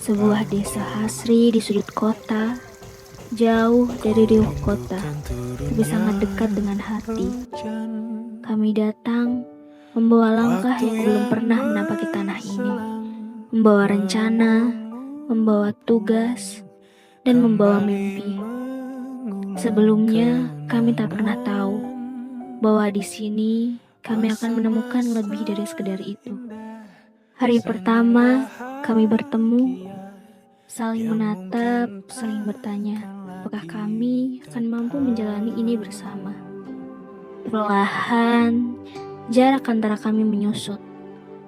Sebuah desa asri di sudut kota, jauh dari riuh kota, tapi sangat dekat dengan hati. Kami datang membawa langkah yang belum pernah menapaki tanah ini, membawa rencana, membawa tugas, dan membawa mimpi. Sebelumnya, kami tak pernah tahu bahwa di sini kami akan menemukan lebih dari sekedar itu. Hari pertama kami bertemu, saling menatap, saling bertanya, apakah kami akan mampu menjalani ini bersama. Perlahan, jarak antara kami menyusut.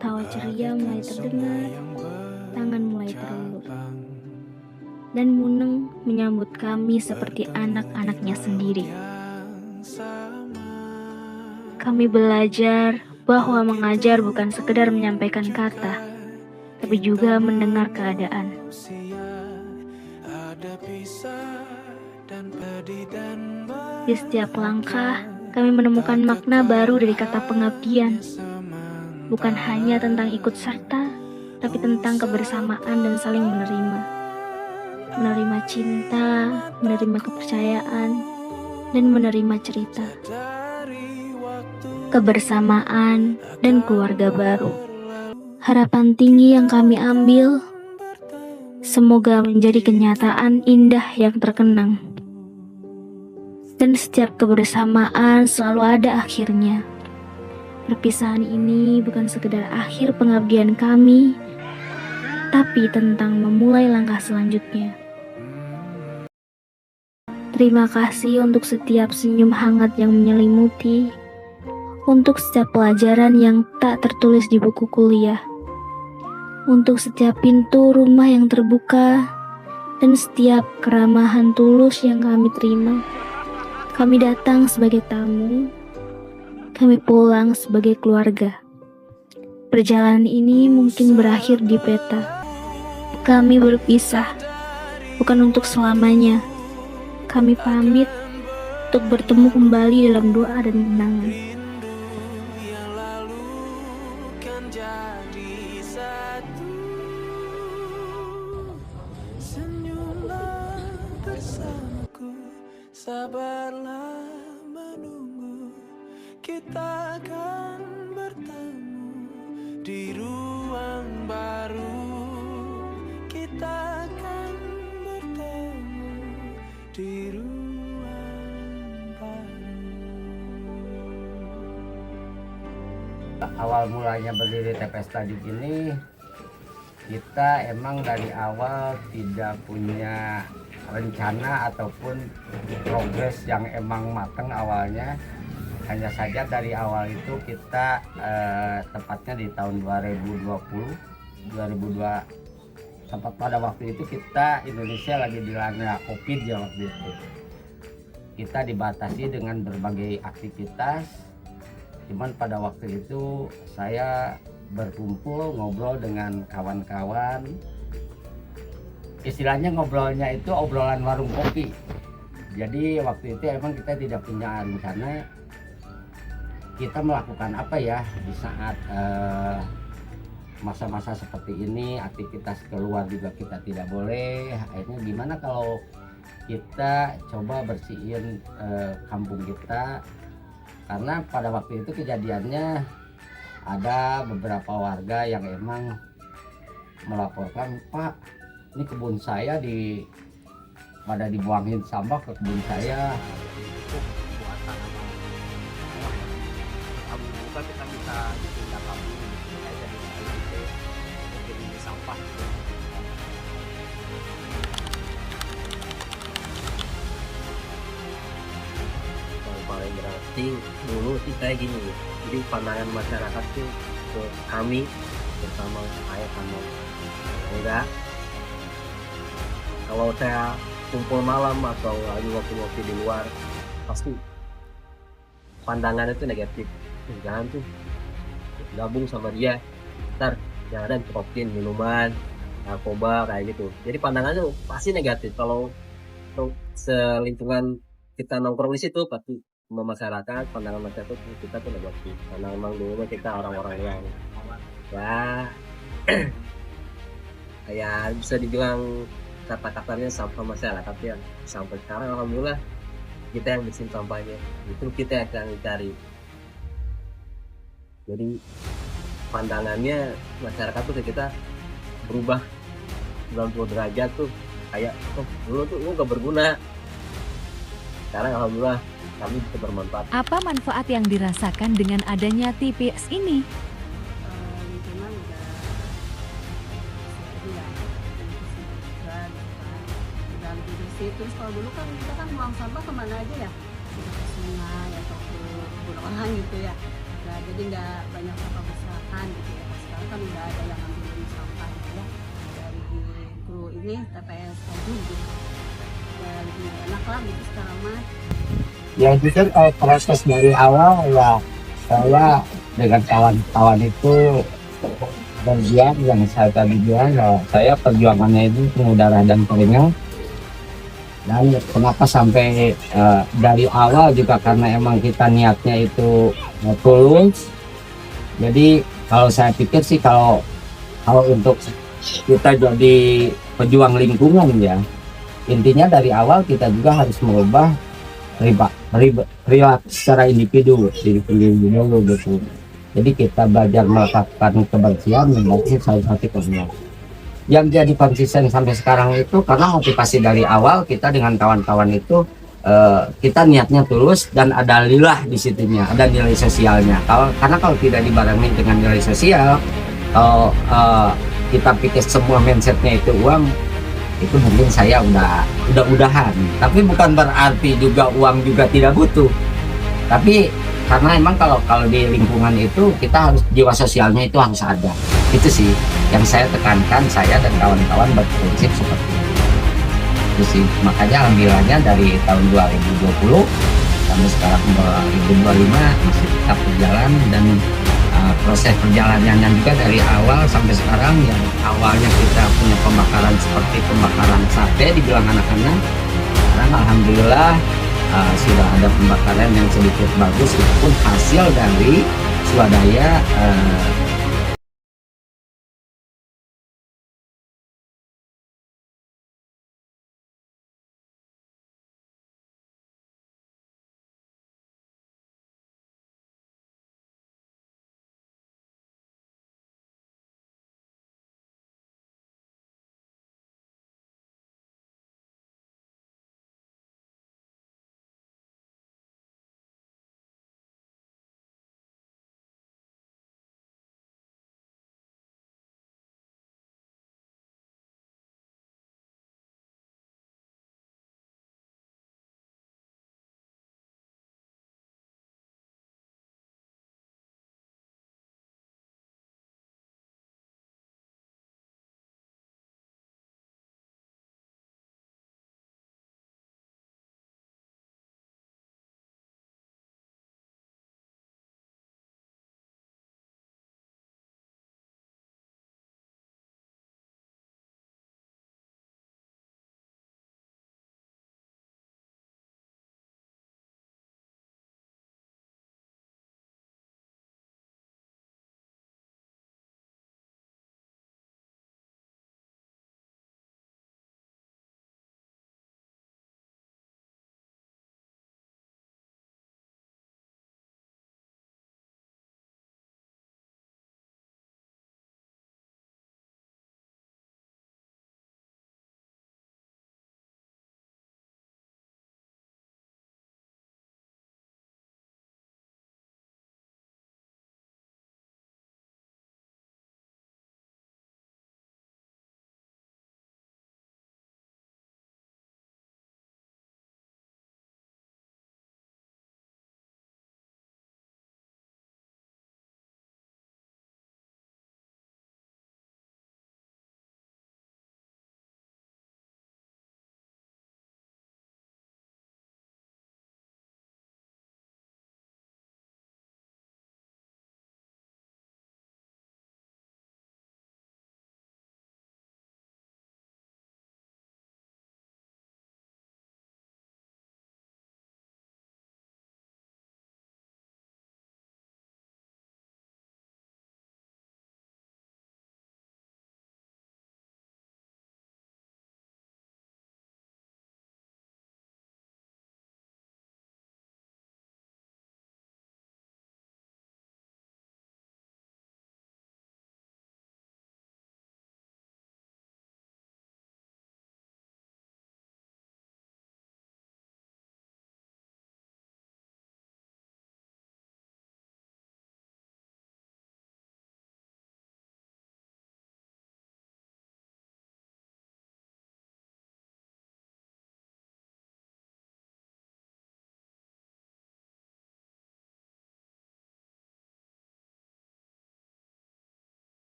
Tawa ceria mulai terdengar, tangan mulai terulur. Dan Muneng menyambut kami seperti anak-anaknya sendiri. Kami belajar bahwa mengajar bukan sekedar menyampaikan kata, tapi juga mendengar keadaan. Di setiap langkah, kami menemukan makna baru dari kata pengabdian. Bukan hanya tentang ikut serta, tapi tentang kebersamaan dan saling menerima. Menerima cinta, menerima kepercayaan, dan menerima cerita. Kebersamaan dan keluarga baru. Harapan tinggi yang kami ambil, semoga menjadi kenyataan indah yang terkenang. Dan setiap kebersamaan selalu ada akhirnya. Perpisahan ini bukan sekedar akhir pengabdian kami, tapi tentang memulai langkah selanjutnya. Terima kasih untuk setiap senyum hangat yang menyelimuti, untuk setiap pelajaran yang tak tertulis di buku kuliah, untuk setiap pintu rumah yang terbuka, dan setiap keramahan tulus yang kami terima. Kami datang sebagai tamu, kami pulang sebagai keluarga. Perjalanan ini mungkin berakhir di peta. Kami berpisah, bukan untuk selamanya. Kami pamit untuk bertemu kembali dalam doa dan kenangan. Sabarlah menunggu, kita akan bertemu di ruang baru. Kita akan bertemu di ruang baru. Awal mulanya berdiri TPS Tajuk ini, kita emang dari awal tidak punya rencana ataupun progres yang emang matang awalnya. Hanya saja dari awal itu kita tepatnya di tahun 2020 tempat pada waktu itu kita Indonesia lagi dilanda COVID ya waktu itu. Kita dibatasi dengan berbagai aktivitas. Cuman pada waktu itu saya berkumpul ngobrol dengan kawan-kawan. Istilahnya ngobrolnya itu obrolan warung kopi. Jadi waktu itu emang kita tidak punya rencana kita melakukan apa ya di saat masa-masa seperti ini. Aktivitas keluar juga kita tidak boleh. Akhirnya gimana kalau kita coba bersihin kampung kita, karena pada waktu itu kejadiannya ada beberapa warga yang emang melaporkan, "Pak, ini kebun saya pada dibuangin sampah ke kebun saya." Buat tanaman kamu buka kita bisa dipindah kamu kayak jadi itu mungkin ini sampah. Yang paling berarti dulu sih kayak gini, jadi pandangan masyarakat tuh ke kami terutama saya sama enggak. Kalau saya kumpul malam atau lagi ngopi-ngopi di luar, pasti pandangannya itu negatif. Jangan tuh gabung sama dia, ntar jangan cerokin minuman, narkoba kayak gitu. Jadi pandangannya pasti negatif. Kalau selingkungan kita nongkrong di situ, pasti masyarakat, pandangan masyarakat kita tuh negatif. Karena memang dulu kita orang-orang yang ya kayak bisa dibilang kata-katanya sampah masyarakat ya. Sampai sekarang alhamdulillah kita yang bersihin sampahnya, itu kita yang akan cari. Jadi pandangannya masyarakat tuh ke kita berubah 90 derajat tuh, kayak oh, dulu tuh lu gak berguna, sekarang alhamdulillah kami bisa bermanfaat. Apa manfaat yang dirasakan dengan adanya TPS ini? Lingkungan udah jadi ya udah lebih bersih. Terus kalau dulu kan kita kan buang sampah kemana aja ya, ke sungai atau ke kebun orang gitu ya. Nah, jadi nggak banyak sampah berserakan gitu ya. Sekarang kan udah ada yang ambilin sampah gitu ya dari kru ini TPS tadi gitu. Ya lebih enak lah gitu sekarang mah. Ya jujur kalau proses dari awal ya saya dengan kawan-kawan itu berjuang yang saya tadi bilang ya, saya perjuangannya itu penuh darah dan keringat. Dan kenapa sampai dari awal juga karena emang kita niatnya itu tulus. Jadi kalau saya pikir sih kalau untuk kita jadi pejuang lingkungan ya, intinya dari awal kita juga harus merubah perilaku secara individu dulu gitu. Jadi kita belajar melakukan kebersihan menjadi salah satu kegiatan yang jadi konsisten sampai sekarang itu karena motivasi dari awal kita dengan kawan-kawan itu kita niatnya tulus dan ada lillah di situnya, ada nilai sosialnya. Karena kalau tidak dibarengi dengan nilai sosial, kalau kita pikir semua mindsetnya itu uang, itu mungkin saya udahan. Tapi bukan berarti juga uang juga tidak butuh. Tapi karena emang kalau di lingkungan itu kita harus jiwa sosialnya itu harus ada. Itu sih yang saya tekankan, saya dan kawan-kawan berprinsip seperti itu. Itu sih makanya alhamdulillahnya dari tahun 2020 sampai sekarang 2025 masih tetap berjalan dan proses perjalanannya juga dari awal sampai sekarang yang awalnya kita punya pembakaran seperti pembakaran sate dibilang anak-anak, sekarang alhamdulillah sudah ada pembakaran yang sedikit bagus, itu pun hasil dari swadaya